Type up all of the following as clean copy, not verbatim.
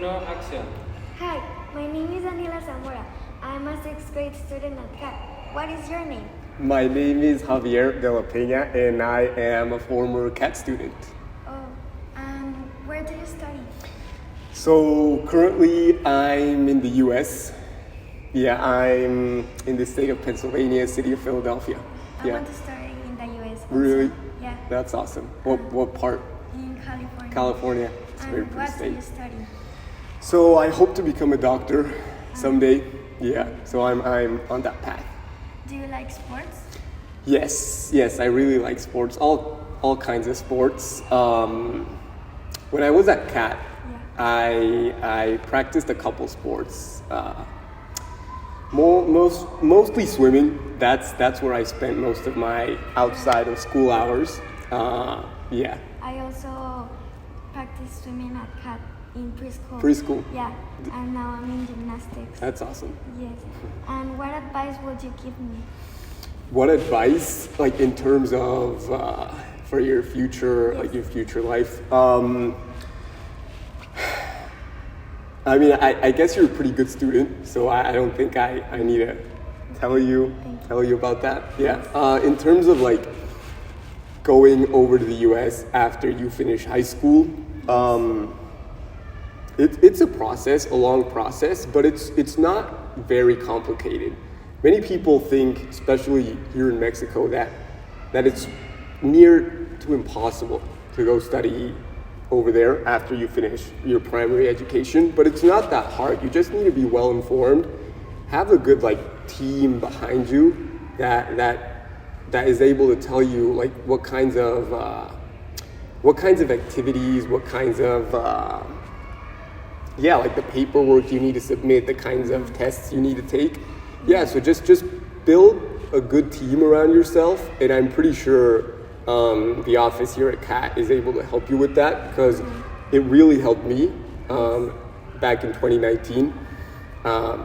Uno, acción. Hi, my name is Daniela Zamora. I'm a sixth grade student at CAT. What is your name? My name is Javier de la Peña, and I am a former CAT student. Oh, and where do you study? So currently I'm in the US. Yeah, I'm in the state of Pennsylvania, city of Philadelphia. I want to study in the US. Also. Really? Yeah. That's awesome. What part? In California. California. It's a very And pretty what do state. you study? So I hope to become a doctor someday. Yeah, so I'm on that path. Do you like sports? Yes, I really like sports, all kinds of sports. When I was at CAT, I practiced a couple sports. Mostly swimming. That's where I spent most of my outside of school hours. Yeah. I also practice swimming at CAT in preschool. Preschool. Yeah, and now I'm in gymnastics. That's awesome. Yes. And what advice would you give me? What advice, like in terms of for your future, like your future life? I mean, I guess you're a pretty good student, so I don't think I need to tell you about that. Yeah. In terms of like going over to the U.S. after you finish high school, it's a process, a long process, but it's not very complicated. Many people think, especially here in Mexico, that it's near to impossible to go study over there after you finish your primary education, but it's not that hard. You just need to be well informed, have a good like team behind you that is able to tell you like what kinds of activities, what kinds of like the paperwork you need to submit, the kinds of tests you need to take. Yeah, so just build a good team around yourself, and I'm pretty sure the office here at CAT is able to help you with that, because it really helped me back in 2019.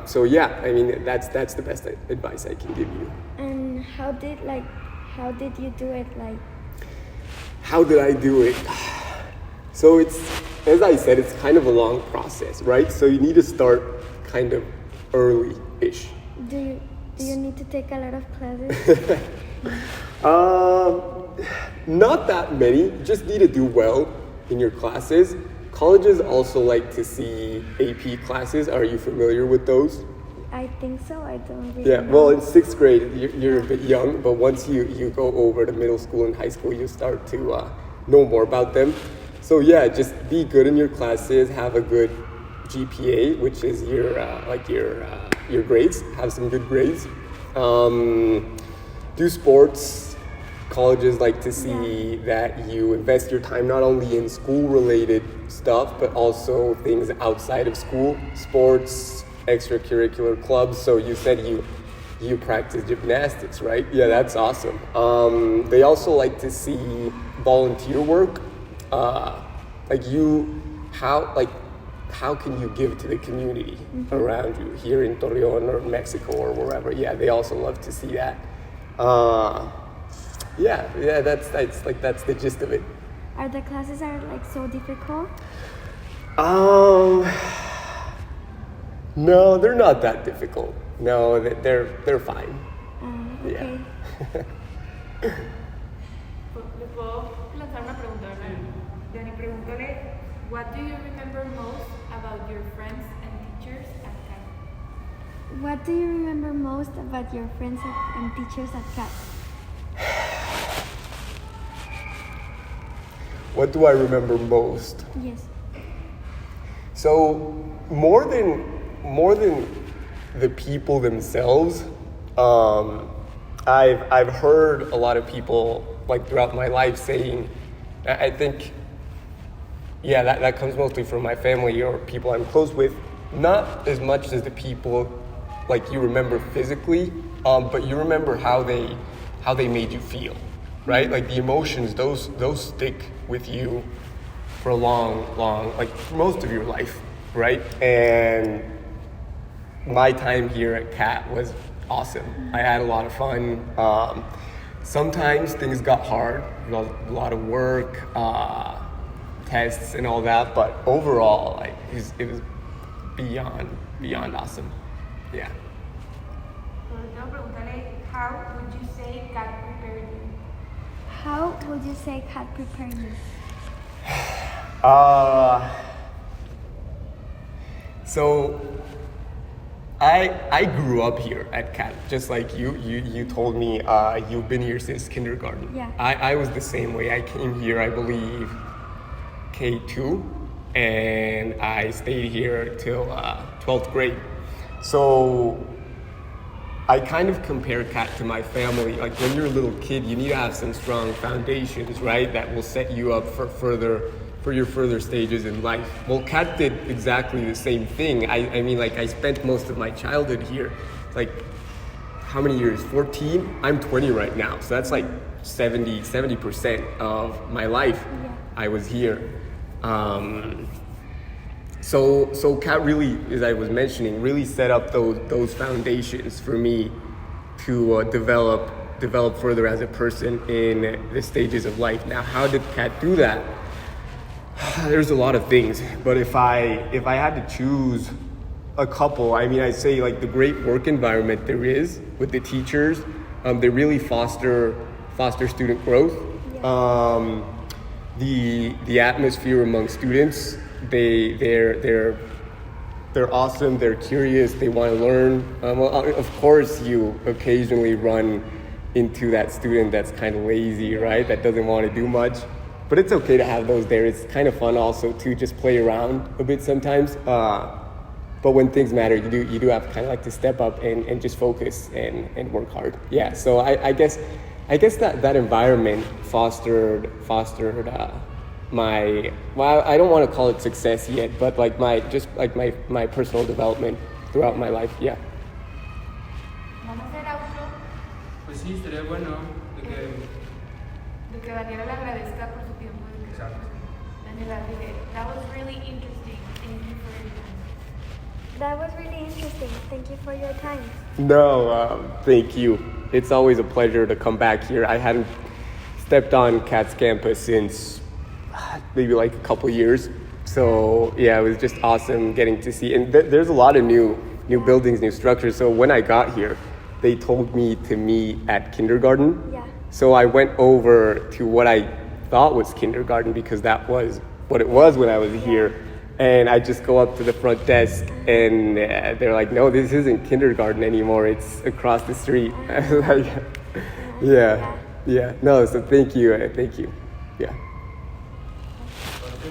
So yeah, I mean that's the best advice I can give you. And how did you do it? Like, how did I do it? So it's, as I said, it's kind of a long process, right? So you need to start kind of early-ish. do you need to take a lot of classes? Not that many. You just need to do well in your classes. Colleges also like to see AP classes. Are you familiar with those? I think so. I don't really Yeah, know. well, in sixth grade, you're a bit young, but once you go over to middle school and high school, you start to know more about them. So yeah, just be good in your classes, have a good GPA, which is your grades, have some good grades. Do sports. Colleges like to see that you invest your time not only in school-related stuff, but also things outside of school, sports, extracurricular clubs. So you said you practice gymnastics, right? Yeah, that's awesome. They also like to see volunteer work. How can you give to the community around you here in Torreon or Mexico or wherever? Yeah, they also love to see that. That's the gist of it. Are the classes so difficult? No, they're not that difficult. No, they're fine. Okay. Yeah. ¿Le puedo lanzar una pregunta, verdad? Dani, pregúntale, what do you remember most about your friends and teachers at CAT? What do you remember most about your friends and teachers at CAT? What do I remember most? Yes. So more than the people themselves, I've heard a lot of people like throughout my life saying, I think, yeah, that comes mostly from my family or people I'm close with, not as much as the people like you remember physically, but you remember how they made you feel, right? Like the emotions, those stick with you for a long, like for most of your life, right? And my time here at CAT was awesome. I had a lot of fun. Sometimes things got hard, a lot of work, tests and all that, but overall, like it was beyond awesome. Yeah. Tengo que preguntarle, how would you say God prepared you? How would you say God prepared you? So I grew up here at CAT, just like you. You told me you've been here since kindergarten. Yeah. I was the same way. I came here, I believe, K2, and I stayed here till 12th grade. So I kind of compare CAT to my family. Like when you're a little kid, you need to have some strong foundations, right? That will set you up for your further stages in life. Well, CAT did exactly the same thing. I mean, like I spent most of my childhood here. Like, how many years? 14? I'm 20 right now. So that's like 70% of my life. Yeah. I was here. So CAT really, as I was mentioning, really set up those foundations for me to develop further as a person in the stages of life. Now, how did CAT do that? There's a lot of things, but if I had to choose a couple, I mean, I'd say like the great work environment there is with the teachers. They really foster student growth. Yeah. The atmosphere among students, they're awesome. They're curious. They want to learn. Well, of course, you occasionally run into that student that's kind of lazy, right? That doesn't want to do much. But it's okay to have those there. It's kind of fun also to just play around a bit sometimes. But when things matter, you do have to kind of like to step up and just focus and work hard. Yeah. So I guess that environment fostered my, well, I don't want to call it success yet, but like my personal development throughout my life. Yeah. Vamos a hacer outro Pues sí, estaría bueno de que de que Daniela le agradezca por su tiempo. Exacto. Daniela, dile, that was really interesting. Thank you for your time. That was really interesting. Thank you for your time. No, thank you. It's always a pleasure to come back here. I hadn't stepped on CAT's campus since maybe like a couple years. So yeah, it was just awesome getting to see. And there's a lot of new buildings, new structures. So when I got here, they told me to meet at kindergarten. Yeah. So I went over to what I thought was kindergarten because that was what it was when I was here. And I just go up to the front desk and they're like, no, this isn't kindergarten anymore. It's across the street. I was like, yeah. No, so thank you. Yeah.